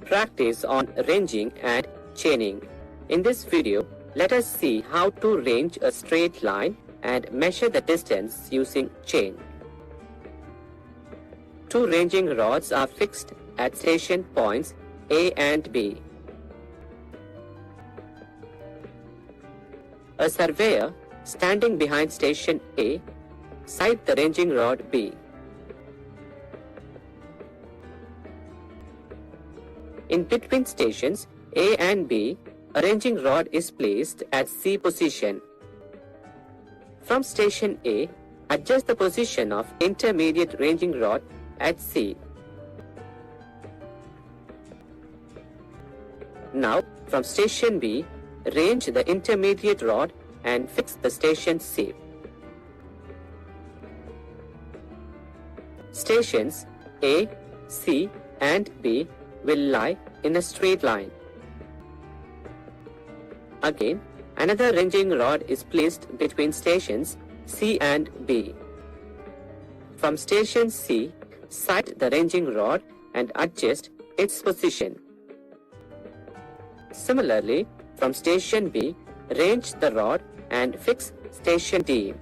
practice on ranging and chaining. In this video, let us see how to range a straight line and measure the distance using chain. Two ranging rods are fixed at station points A and B. A surveyor standing behind station A sights the ranging rod B. In between stations A and B, a ranging rod is placed at C position. From station A, adjust the position of intermediate ranging rod at C. Now, from station B, range the intermediate rod and fix the station C. Stations A, C and B will lie in a straight line. Again, another ranging rod is placed between stations C and B. From station C, sight the ranging rod and adjust its position. Similarly, from station B, range the rod and fix station D.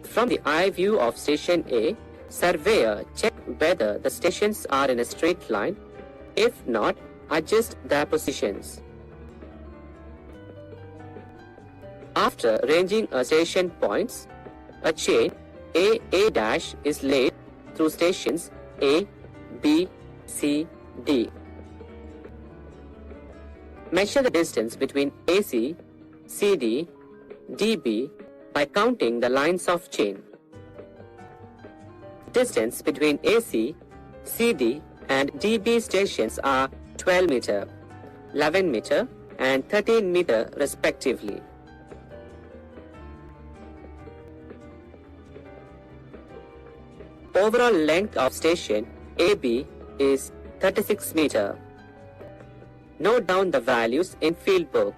From the eye view of station A, surveyor check whether the stations are in a straight line. If not, adjust their positions. After ranging a station points, a chain A dash is laid through stations A, B, C, D. Measure the distance between AC, CD, DB by counting the lines of chain. Distance between AC, CD and DB stations are 12 meter, 11 meter and 13 meter respectively. Overall length of station AB is 36 meter. Note down the values in field book.